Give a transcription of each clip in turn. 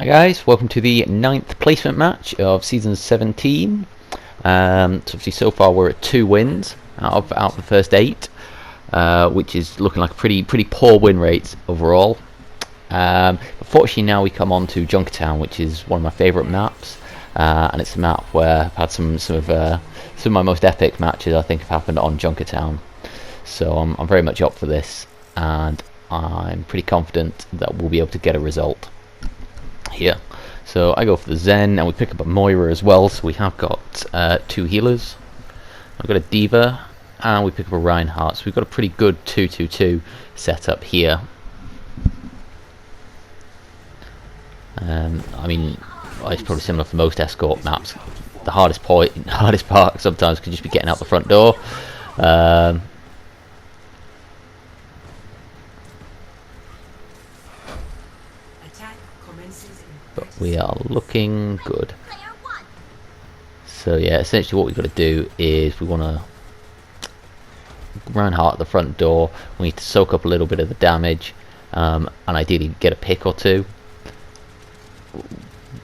Hi guys, welcome to the 9th placement match of Season 17. So obviously so far we're at 2 wins out of the first 8, which is looking like a pretty poor win rate overall. Fortunately now we come on to Junkertown, which is one of my favourite maps, and it's a map where I've had some of my most epic matches I think have happened on Junkertown. So I'm very much up for this, and I'm pretty confident that we'll be able to get a result here. So I go for the Zen, and we pick up a Moira as well, so we have got 2 healers. I've got a D.Va, and we pick up a Reinhardt, so we've got a pretty good 2-2-2 setup here. I mean, it's probably similar for most escort maps. The hardest part sometimes could just be getting out the front door. But we are looking good. So yeah, essentially what we've got to do is we want to Reinhardt at the front door. We need to soak up a little bit of the damage, and ideally get a pick or two.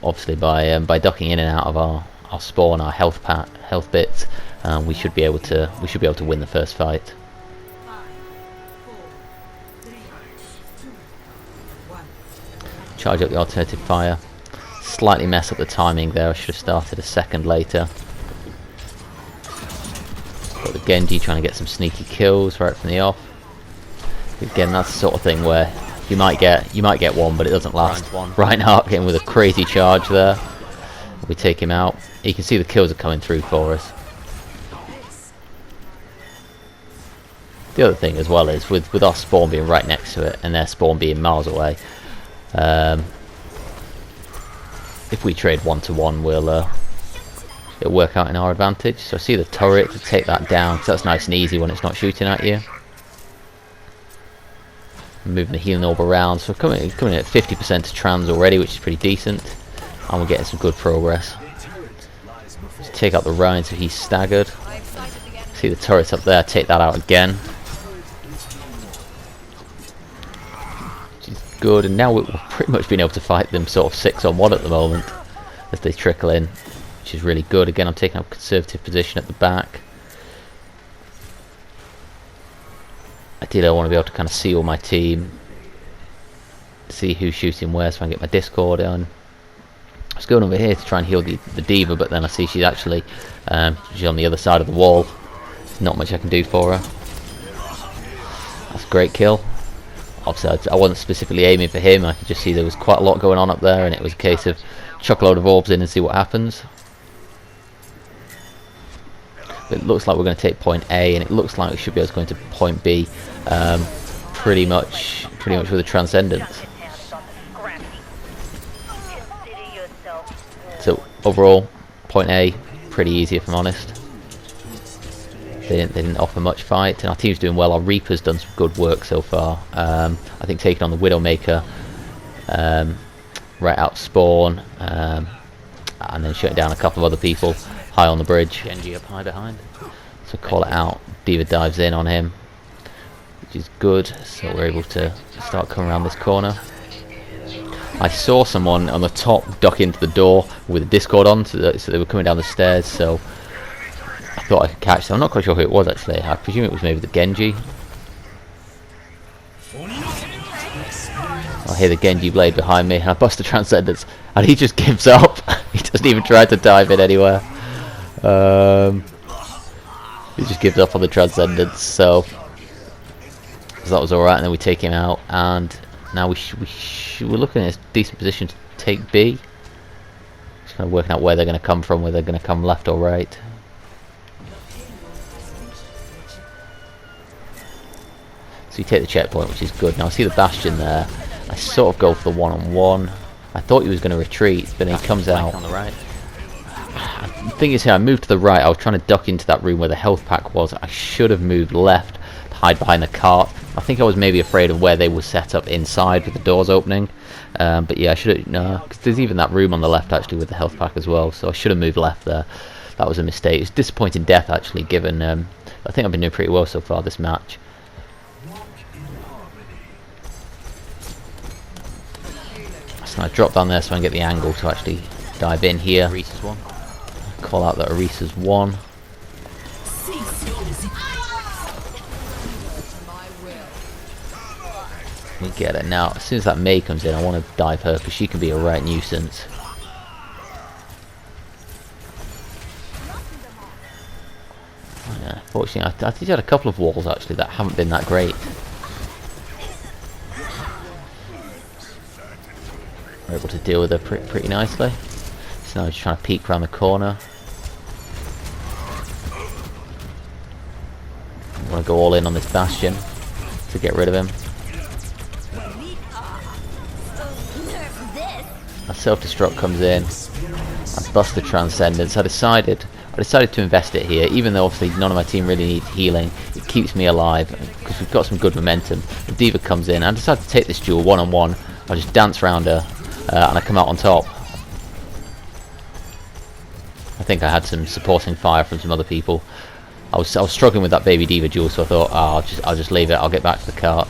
Obviously by ducking in and out of our spawn, our health bits, we should be able to win the first fight. Charge up the alternative fire. Slightly mess up the timing there. I should have started a second later. Got the Genji trying to get some sneaky kills right from the off. Again, that's the sort of thing where you might get one, but it doesn't last. Reinhardt getting with a crazy charge there. We take him out. You can see the kills are coming through for us. The other thing as well is with our spawn being right next to it and their spawn being miles away, if we trade 1-to-1, it'll work out in our advantage. So I see the turret to take that down, because that's nice and easy when it's not shooting at you. Moving the healing orb around, so coming in at 50% to trans already, which is pretty decent, and we're getting some good progress. Just take out the Ryan so he's staggered. See the turrets up there, take that out again. Good, and now we're pretty much being able to fight them sort of 6-on-1 at the moment as they trickle in, which is really good. Again, I'm taking up a conservative position at the back. Ideally I want to be able to kind of see all my team, see who's shooting where, so I can get my Discord on. I was going over here to try and heal the D.Va, but then I see she's actually she's on the other side of the wall. There's not much I can do for her. That's a great kill. Obviously I wasn't specifically aiming for him, I could just see there was quite a lot going on up there, and it was a case of chuck a load of orbs in and see what happens. It looks like we're going to take point A, and it looks like we should be able to go into point B pretty much with a Transcendence. So overall, point A, pretty easy if I'm honest. They didn't offer much fight, and our team's doing well. Our Reaper's done some good work so far. I think taking on the Widowmaker right out spawn, and then shutting down a couple of other people high on the bridge. Genji up high behind. So call it out. D.Va dives in on him, which is good. So we're able to start coming around this corner. I saw someone on the top duck into the door with a Discord on, so they were coming down the stairs. So I thought I could catch them. I'm not quite sure who it was actually. I presume it was maybe the Genji. I hear the Genji blade behind me, and I bust the Transcendence, and he just gives up. He doesn't even try to dive in anywhere. He just gives up on the Transcendence, so that was alright, and then we take him out, and now we're looking at a decent position to take B. Just kind of working out where they're going to come from, whether they're going to come left or right. So you take the checkpoint, which is good. Now I see the Bastion there. I sort of go for the one-on-one. I thought he was going to retreat, but then he comes out on the right. The thing is here, I moved to the right. I was trying to duck into that room where the health pack was. I should have moved left to hide behind the cart. I think I was maybe afraid of where they were set up inside with the doors opening. But yeah, I should have, no, because there's even that room on the left actually with the health pack as well. So I should have moved left there. That was a mistake. It's disappointing death actually, given I think I've been doing pretty well so far this match. So I drop down there so I can get the angle to actually dive in here. Arisa's one. Call out that Arisa's one. We get it. Now, as soon as that Mei comes in, I want to dive her because she can be a right nuisance. Yeah, fortunately, I think I had a couple of walls actually that haven't been that great. We're able to deal with her pretty nicely. So now I'm just trying to peek around the corner. I want to go all in on this Bastion to get rid of him. A self-destruct comes in. I bust the Transcendence. I decided to invest it here, even though obviously none of my team really needs healing. It keeps me alive because we've got some good momentum. The D.Va comes in. I decided to take this duel one-on-one. I just dance around her and I come out on top. I think I had some supporting fire from some other people. I was struggling with that baby D.Va duel, so I thought, oh, I'll just leave it. I'll get back to the cart.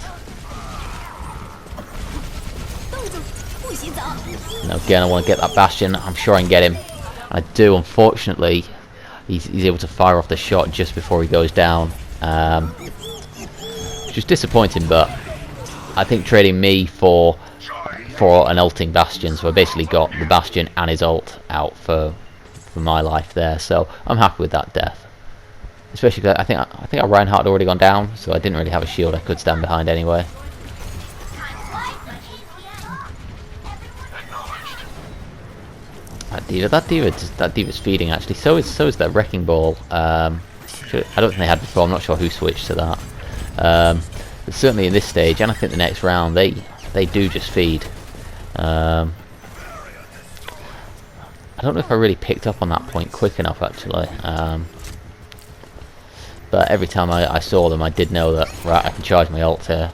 Now again, I want to get that Bastion. I'm sure I can get him. I do. Unfortunately, he's able to fire off the shot just before he goes down, which is disappointing. But I think trading me for an ulting Bastion, so I basically got the Bastion and his ult out for my life there. So I'm happy with that death. Especially because I think our Reinhardt had already gone down, so I didn't really have a shield I could stand behind anyway. That Diva's feeding actually. So is that Wrecking Ball. I don't think they had before. I'm not sure who switched to that. But certainly in this stage, and I think the next round, they do just feed. I don't know if I really picked up on that point quick enough actually. But every time I saw them, I did know that right, I can charge my ult here.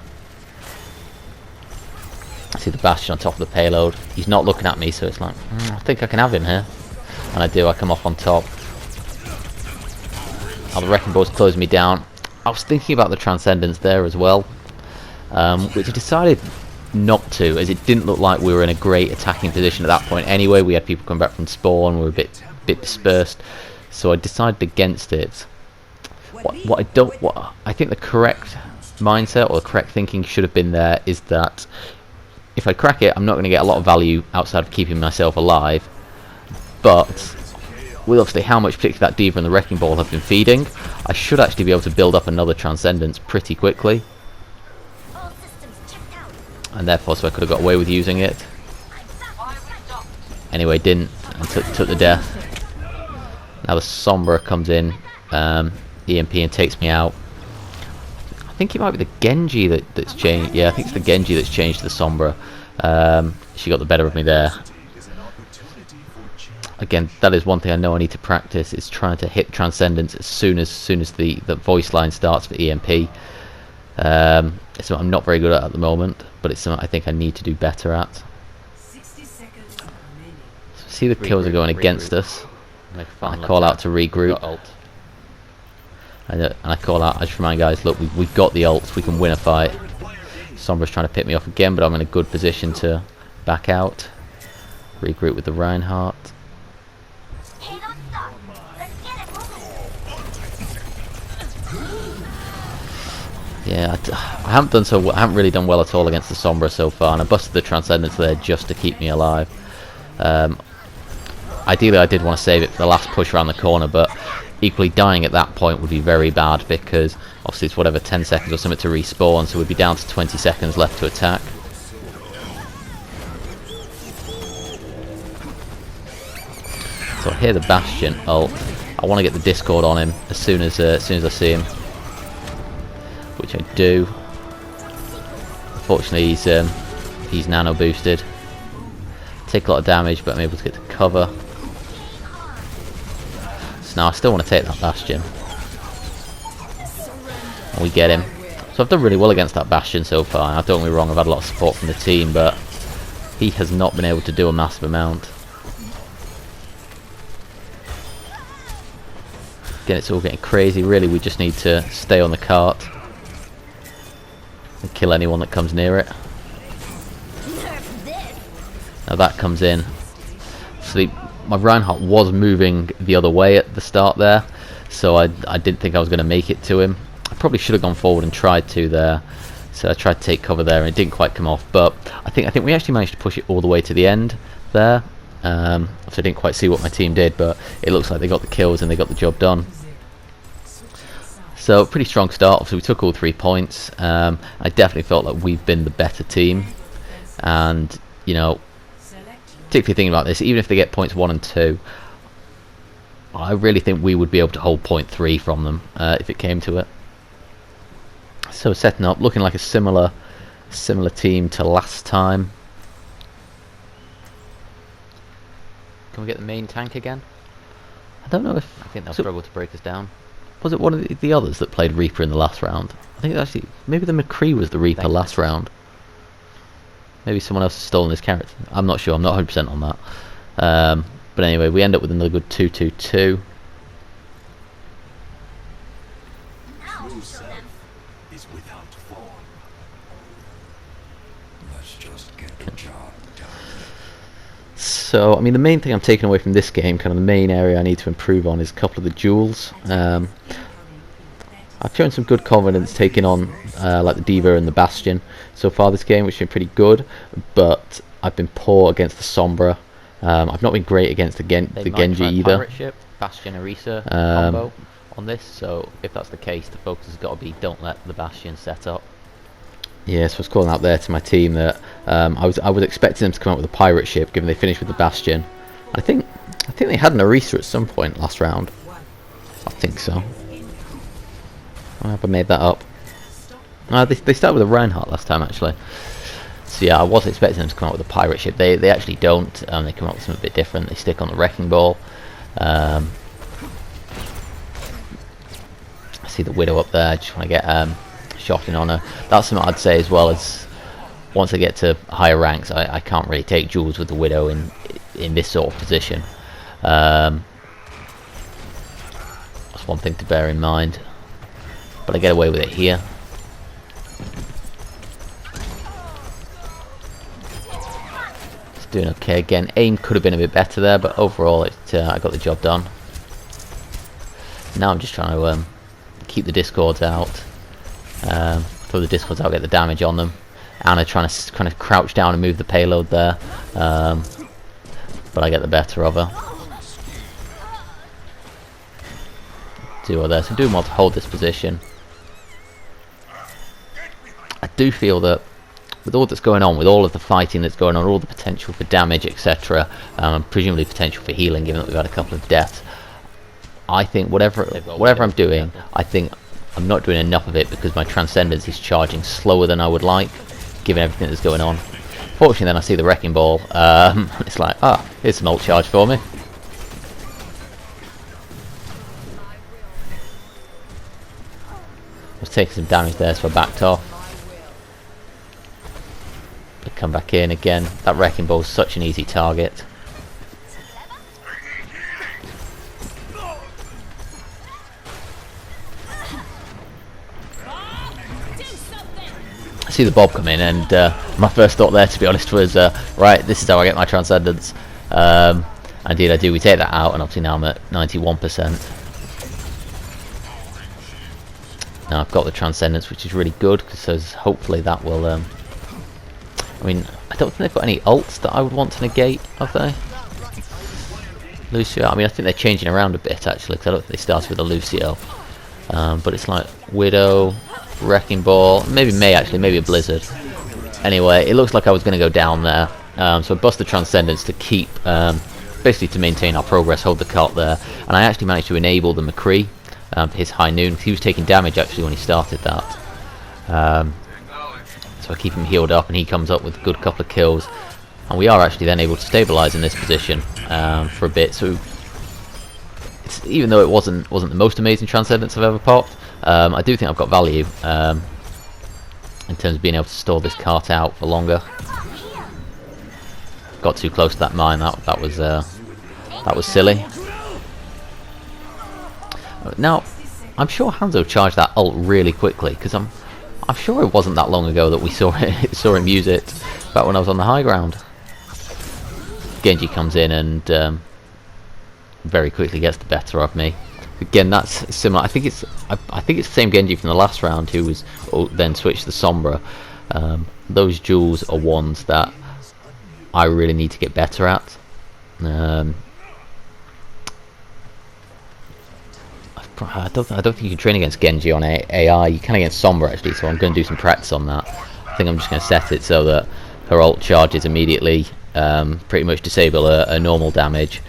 I see the Bastion on top of the payload. He's not looking at me, so it's like, I think I can have him here. And I do. I come off on top. Oh, the Wrecking Ball's closing me down. I was thinking about the Transcendence there as well, which I decided not to, as it didn't look like we were in a great attacking position at that point anyway. We had people coming back from spawn. We were a bit dispersed, so I decided against it. What I think the correct mindset or the correct thinking should have been there is that if I crack it, I'm not going to get a lot of value outside of keeping myself alive. But with obviously how much particularly that D.Va and the Wrecking Ball have been feeding, I should actually be able to build up another Transcendence pretty quickly. And therefore, so I could have got away with using it. Anyway, didn't, and took the death. Now the Sombra comes in, EMP and takes me out. I think it might be the Genji that's changed. Yeah, I think it's the Genji that's changed to the Sombra. She got the better of me there. Again, that is one thing I know I need to practice, is trying to hit Transcendence as soon as the voice line starts for EMP. It's something I'm not very good at the moment, but it's something I think I need to do better at. So see the kills are going against us. I call out to regroup. And I call out, I just remind guys, look, we've got the ults, we can win a fight. Sombra's trying to pick me off again, but I'm in a good position to back out. Regroup with the Reinhardt. Yeah, I haven't really done well at all against the Sombra so far, and I busted the Transcendence there just to keep me alive. Ideally, I did want to save it for the last push around the corner, but equally dying at that point would be very bad, because obviously it's whatever 10 seconds or something to respawn, so we'd be down to 20 seconds left to attack. So I hear the Bastion ult. I want to get the Discord on him as soon as I see him, which I do. Unfortunately, he's nano boosted. Take a lot of damage, but I'm able to get to cover. So now I still want to take that Bastion, and we get him. So I've done really well against that Bastion so far. Now, don't get me wrong, I've had a lot of support from the team, but he has not been able to do a massive amount. Again, it's all getting crazy. Really, we just need to stay on the cart and kill anyone that comes near it. Now that comes in. So my Reinhardt was moving the other way at the start there, so I didn't think I was going to make it to him. I probably should have gone forward and tried to there. So I tried to take cover there and it didn't quite come off, but I think we actually managed to push it all the way to the end there. So I didn't quite see what my team did, but it looks like they got the kills and they got the job done. So pretty strong start. Obviously we took all 3 points. I definitely felt like we've been the better team, and you know, particularly thinking about this, even if they get points 1 and 2, I really think we would be able to hold point 3 from them if it came to it. So setting up, looking like a similar team to last time. Can we get the main tank again? I don't know if... I think they'll struggle to break us down. Was it one of the others that played Reaper in the last round? I think actually... Maybe the McCree was the Reaper last round. Maybe someone else has stolen his character. I'm not sure, I'm not 100% on that. But anyway, we end up with another good 2-2-2. So, I mean, the main thing I'm taking away from this game, kind of the main area I need to improve on, is a couple of the duels. I've shown some good confidence taking on like the D.Va and the Bastion so far this game, which has been pretty good, but I've been poor against the Sombra. I've not been great against the Genji either. Pirate ship, Bastion Orisa combo on this, so if that's the case, the focus has got to be don't let the Bastion set up. Yeah, so I was calling out there to my team that I was expecting them to come out with a pirate ship, given they finished with the Bastion. I think they had an Orisa at some point last round. I think so. I hope I made that up. They started with a Reinhardt last time actually. So yeah, I was expecting them to come out with a pirate ship. They actually don't. They come out with something a bit different. They stick on the Wrecking Ball. I see the Widow up there. I just want to get shotting on her. That's something I'd say as well, as once I get to higher ranks, I can't really take duels with the Widow in this sort of position. That's one thing to bear in mind. But I get away with it here. It's doing okay again. Aim could have been a bit better there, but overall I got the job done. Now I'm just trying to keep the Discords out. Throw the Discords out, get the damage on them. Anna trying to kind of crouch down and move the payload there. But I get the better of her. Duo there, so doing well to hold this position. I do feel that with all that's going on, with all of the fighting that's going on, all the potential for damage, etc., presumably potential for healing, given that we've had a couple of deaths, I think whatever I'm doing, I think I'm not doing enough of it because my Transcendence is charging slower than I would like, given everything that's going on. Fortunately, then I see the Wrecking Ball. It's like, here's some ult charge for me. I was taking some damage there, so I backed off. I come back in again. That Wrecking Ball is such an easy target. I see the Bob come in, and my first thought there, to be honest, was right, this is how I get my Transcendence. Indeed I do. We take that out, and obviously now I'm at 91%. Now I've got the Transcendence, which is really good, because hopefully that will... I mean, I don't think they've got any ults that I would want to negate, have they? Lucio, I mean, I think they're changing around a bit, actually, because I don't think they started with a Lucio. But it's like Widow, Wrecking Ball, maybe May, actually, maybe a Blizzard. Anyway, it looks like I was going to go down there. So I bust the Transcendence to keep, basically to maintain our progress, hold the cart there. And I actually managed to enable the McCree for his High Noon, because he was taking damage, actually, when he started that. So I keep him healed up, and he comes up with a good couple of kills. And we are actually then able to stabilise in this position for a bit. So even though it wasn't the most amazing Transcendence I've ever popped, I do think I've got value in terms of being able to store this cart out for longer. Got too close to that mine. That was silly. Now I'm sure Hanzo charged that ult really quickly, because I'm sure it wasn't that long ago that we saw him use it back when I was on the high ground. Genji comes in and very quickly gets the better of me. Again, that's similar. I think it's the same Genji from the last round who was then switched to Sombra. Those duels are ones that I really need to get better at. I don't think you can train against Genji on AI. You can against Sombra actually, so I'm going to do some practice on that. I think I'm just going to set it so that her ult charges immediately, pretty much disable a normal damage,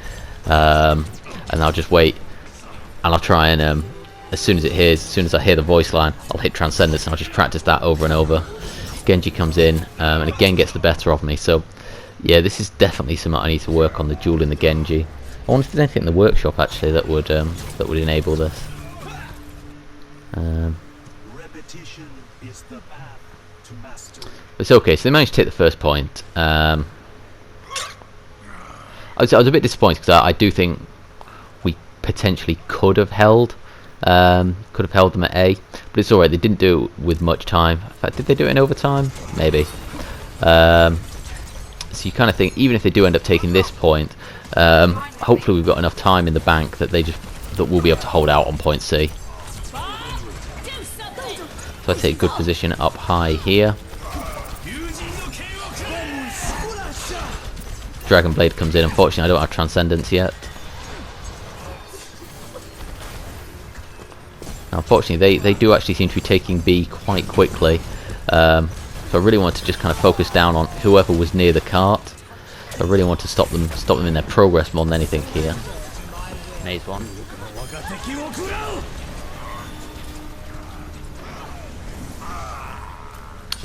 and I'll just wait, and I'll try and as soon as I hear the voice line, I'll hit Transcendence, and I'll just practice that over and over. Genji comes in and again gets the better of me. So yeah, this is definitely something I need to work on, the duel in the Genji. I wonder if there's anything in the workshop actually that would enable this. Repetition is the path to mastery. It's okay. So they managed to take the first point. I was a bit disappointed because I do think we potentially could have held them at A, but it's alright. They didn't do it with much time. In fact, did they do it in overtime? Maybe. So you kind of think, even if they do end up taking this point, hopefully we've got enough time in the bank that we'll be able to hold out on point C. So I take a good position up high here. Dragon Blade comes in. Unfortunately, I don't have Transcendence yet. Now, unfortunately, they do actually seem to be taking B quite quickly. So I really want to just kind of focus down on whoever was near the cart. I really want to stop them in their progress more than anything here. Maze one.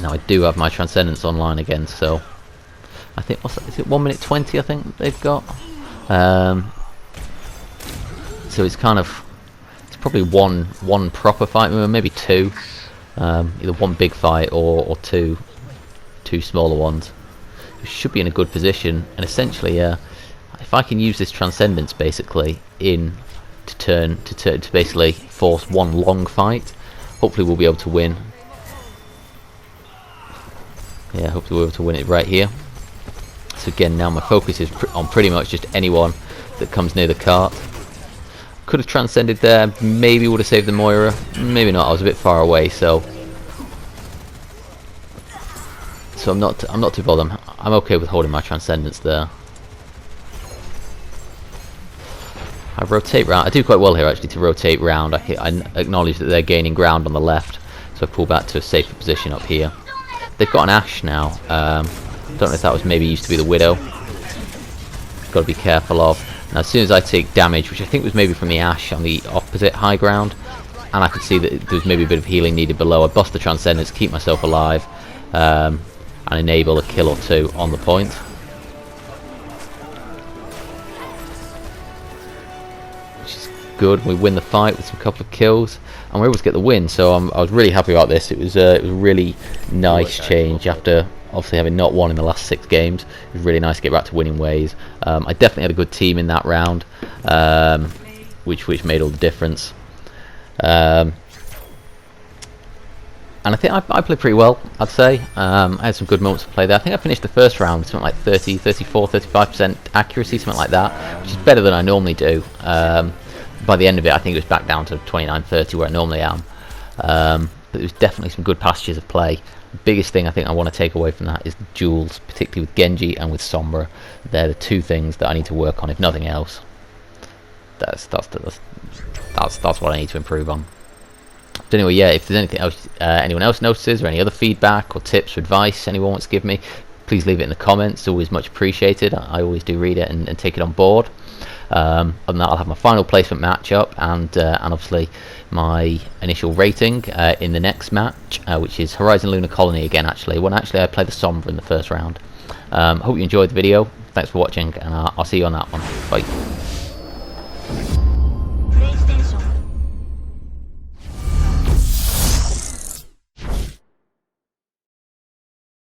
Now I do have my Transcendence online again, so I think is it 1 minute 20? I think they've got. So it's probably one proper fight, maybe two. Either one big fight or two smaller ones. We should be in a good position, and essentially, if I can use this Transcendence basically to basically force one long fight, hopefully we'll be able to win. Yeah, hopefully we'll be able to win it right here. So again, now my focus is on pretty much just anyone that comes near the cart. Could have transcended there, maybe would have saved the Moira, maybe not. I was a bit far away, so I'm not too bothered. I'm okay with holding my Transcendence there. I rotate round. I do quite well here actually to rotate round. I acknowledge that they're gaining ground on the left, so I pull back to a safer position up here. They've got an Ashe now. Don't know if that was maybe used to be the Widow. Got to be careful of. Now as soon as I take damage, which I think was maybe from the Ashe on the opposite high ground, and I could see that there was maybe a bit of healing needed below, I bust the Transcendence, keep myself alive, and enable a kill or two on the point. Which is good. We win the fight with a couple of kills, and we're able to get the win. So I was really happy about this. It was a really nice change after obviously having not won in the last 6 games. It was really nice to get back to winning ways. I definitely had a good team in that round, which made all the difference. And I think I played pretty well, I'd say. I had some good moments to play there. I think I finished the first round with something like 30, 34, 35% accuracy, something like that, which is better than I normally do. By the end of it, I think it was back down to 29, 30 where I normally am. But there was definitely some good passages of play. The biggest thing I think I want to take away from that is the duels, particularly with Genji and with Sombra. They're the 2 things that I need to work on, if nothing else. That's what I need to improve on. But anyway, yeah, if there's anything else anyone else notices, or any other feedback or tips or advice anyone wants to give me, please leave it in the comments. It's always much appreciated. I always do read it and take it on board. Other than that, I'll have my final placement match up, and obviously my initial rating in the next match, which is Horizon Lunar Colony again, actually. When I played the Sombra in the first round. Hope you enjoyed the video. Thanks for watching, and I'll see you on that one. Bye.